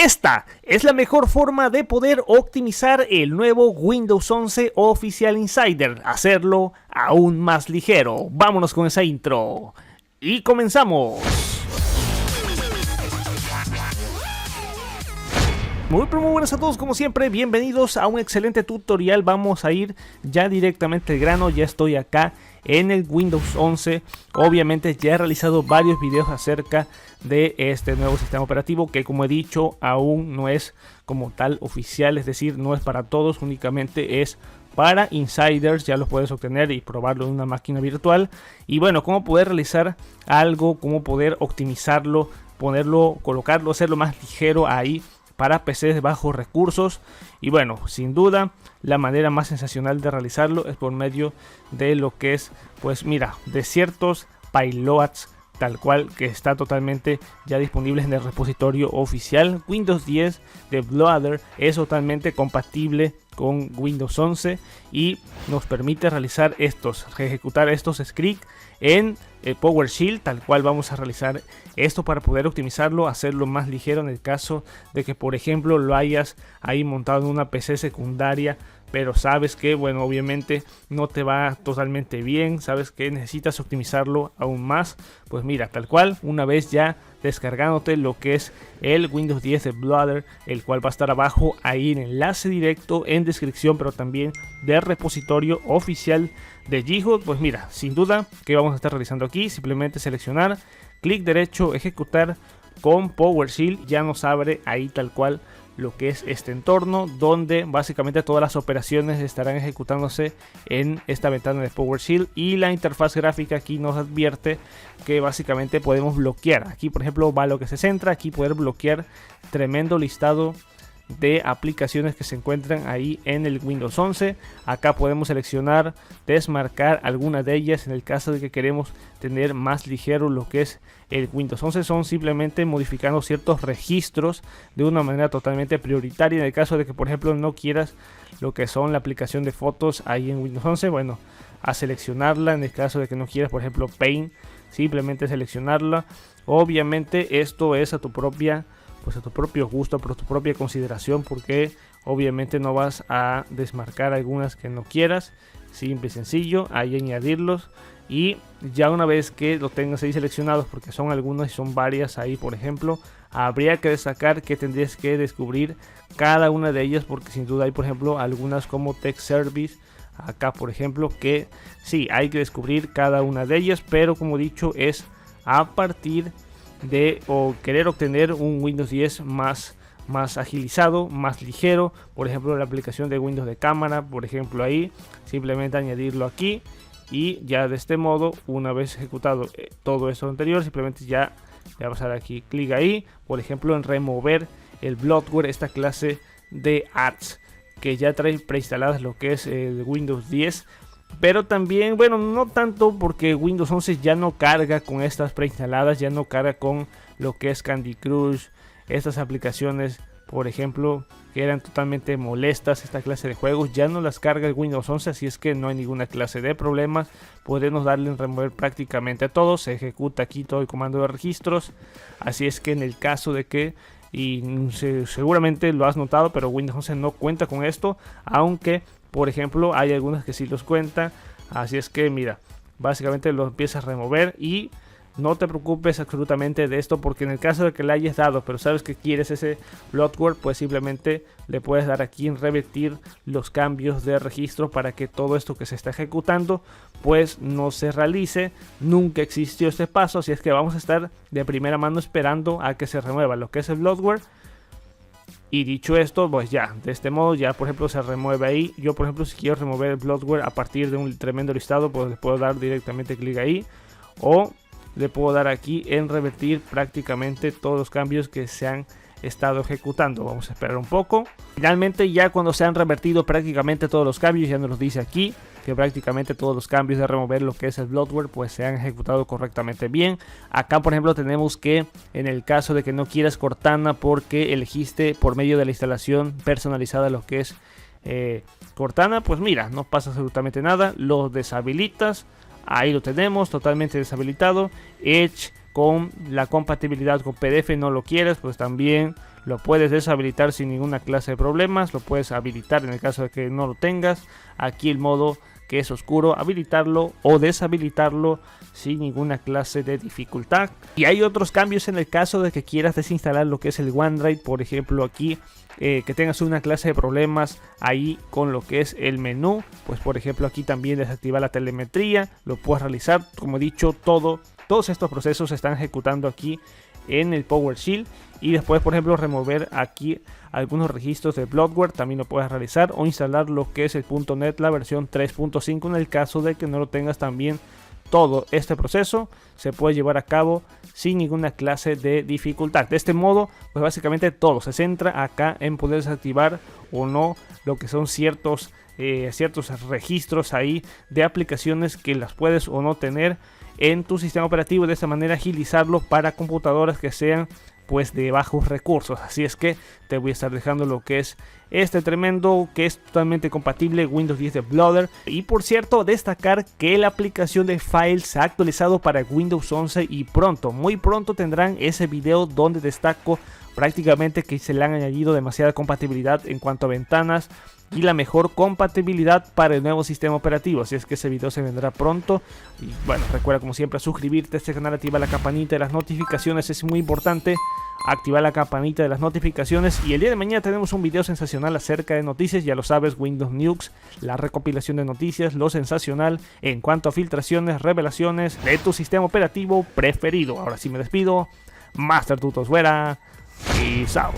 Esta es la mejor forma de poder optimizar el nuevo Windows 11 Official Insider, hacerlo aún más ligero. Vámonos con esa intro y comenzamos. Muy buenas a todos, como siempre, bienvenidos a un excelente tutorial. Vamos a ir ya directamente al grano. Ya estoy acá en el Windows 11. Obviamente ya he realizado varios videos acerca de este nuevo sistema operativo, que como he dicho aún no es como tal oficial, es decir, no es para todos, únicamente es para insiders. Ya lo puedes obtener y probarlo en una máquina virtual. Y bueno, cómo poder realizar algo, cómo poder optimizarlo, ponerlo, colocarlo, hacerlo más ligero ahí para PCs de bajos recursos. Y bueno, sin duda la manera más sensacional de realizarlo es por medio de lo que es, pues mira, de ciertos payloads tal cual, que está totalmente ya disponibles en el repositorio oficial. Windows 10 de Bloather es totalmente compatible con Windows 11 y nos permite realizar ejecutar estos scripts en PowerShell, tal cual. Vamos a realizar esto para poder optimizarlo, hacerlo más ligero en el caso de que, por ejemplo, lo hayas ahí montado en una PC secundaria, pero sabes que, bueno, obviamente no te va totalmente bien, sabes que necesitas optimizarlo aún más. Pues mira, tal cual, una vez ya descargándote lo que es el Windows 10 de Bloather, el cual va a estar abajo ahí en enlace directo en descripción, pero también del repositorio oficial de Github. Pues mira, sin duda que vamos a estar realizando aquí, simplemente seleccionar, clic derecho, ejecutar con PowerShell. Ya nos abre ahí tal cual lo que es este entorno, donde básicamente todas las operaciones estarán ejecutándose en esta ventana de PowerShell, y la interfaz gráfica aquí nos advierte que básicamente podemos bloquear. Aquí, por ejemplo, va lo que se centra, aquí poder bloquear tremendo listado de aplicaciones que se encuentran ahí en el Windows 11. Acá podemos seleccionar, desmarcar algunas de ellas en el caso de que queremos tener más ligero lo que es el Windows 11. Son simplemente modificando ciertos registros de una manera totalmente prioritaria. En el caso de que, por ejemplo, no quieras lo que son la aplicación de fotos ahí en Windows 11, bueno, a seleccionarla. En el caso de que no quieras, por ejemplo, Paint, simplemente seleccionarla. Obviamente esto es a tu propio gusto, por tu propia consideración, porque obviamente no vas a desmarcar algunas que no quieras. Simple y sencillo, ahí añadirlos, y ya una vez que lo tengas ahí seleccionados, porque son algunas y son varias ahí, por ejemplo, habría que destacar que tendrías que descubrir cada una de ellas, porque sin duda hay, por ejemplo, algunas como Tech Service acá, por ejemplo, que sí hay que descubrir cada una de ellas, pero como dicho, es a partir de querer obtener un Windows 10 más agilizado, más ligero. Por ejemplo, la aplicación de Windows de cámara, por ejemplo, ahí simplemente añadirlo aquí, y ya de este modo, una vez ejecutado todo esto anterior, simplemente ya le vas a dar aquí clic ahí, por ejemplo, en remover el bloatware, esta clase de ads que ya trae preinstaladas lo que es el Windows 10. Pero también, bueno, no tanto, porque Windows 11 ya no carga con estas preinstaladas, ya no carga con lo que es Candy Crush, estas aplicaciones, por ejemplo, que eran totalmente molestas, esta clase de juegos, ya no las carga el Windows 11, así es que no hay ninguna clase de problemas. Podemos darle en remover prácticamente a todo, se ejecuta aquí todo el comando de registros, así es que en el caso de que, y seguramente lo has notado, pero Windows 11 no cuenta con esto, aunque por ejemplo hay algunas que sí los cuentan. Así es que mira, básicamente lo empiezas a remover y no te preocupes absolutamente de esto, porque en el caso de que le hayas dado, pero sabes que quieres ese bloatware, pues simplemente le puedes dar aquí en revertir los cambios de registro para que todo esto que se está ejecutando pues no se realice. Nunca existió este paso, así es que vamos a estar de primera mano esperando a que se remueva lo que es el bloatware. Y dicho esto, pues ya, de este modo ya, por ejemplo, se remueve ahí. Yo, por ejemplo, si quiero remover el bloatware a partir de un tremendo listado, pues le puedo dar directamente clic ahí, o le puedo dar aquí en revertir prácticamente todos los cambios que se han estado ejecutando. Vamos a esperar un poco. Finalmente, ya cuando se han revertido prácticamente todos los cambios, ya nos lo dice aquí que prácticamente todos los cambios de remover lo que es el bloatware pues se han ejecutado correctamente bien. Acá, por ejemplo, tenemos que en el caso de que no quieras Cortana porque elegiste por medio de la instalación personalizada lo que es Cortana, pues mira, no pasa absolutamente nada, lo deshabilitas. Ahí lo tenemos totalmente deshabilitado. Edge con la compatibilidad con PDF no lo quieres, pues también lo puedes deshabilitar sin ninguna clase de problemas, lo puedes habilitar en el caso de que no lo tengas. Aquí el modo que es oscuro, habilitarlo o deshabilitarlo sin ninguna clase de dificultad. Y hay otros cambios en el caso de que quieras desinstalar lo que es el OneDrive, por ejemplo aquí que tengas una clase de problemas ahí con lo que es el menú, pues por ejemplo aquí también desactivar la telemetría, lo puedes realizar. Como he dicho, todos estos procesos se están ejecutando aquí en el PowerShell. Y después, por ejemplo, remover aquí algunos registros de bloatware también lo puedes realizar, o instalar lo que es el .NET, la versión 3.5 en el caso de que no lo tengas. También todo este proceso se puede llevar a cabo sin ninguna clase de dificultad. De este modo, pues básicamente todo se centra acá en poder desactivar o no lo que son ciertos registros ahí de aplicaciones que las puedes o no tener en tu sistema operativo. De esta manera agilizarlo para computadoras que sean pues de bajos recursos. Así es que te voy a estar dejando lo que es este tremendo, que es totalmente compatible Windows 10 de Bloatware. Y por cierto, destacar que la aplicación de Files se ha actualizado para Windows 11 y pronto, muy pronto tendrán ese video donde destaco prácticamente que se le han añadido demasiada compatibilidad en cuanto a ventanas y la mejor compatibilidad para el nuevo sistema operativo. Así es que ese video se vendrá pronto. Y bueno, recuerda como siempre suscribirte a este canal, activar la campanita de las notificaciones, es muy importante activar la campanita de las notificaciones. Y el día de mañana tenemos un video sensacional acerca de noticias, ya lo sabes, Windows Nukes, la recopilación de noticias, lo sensacional en cuanto a filtraciones, revelaciones de tu sistema operativo preferido. Ahora sí me despido, Master Tutos fuera y chao.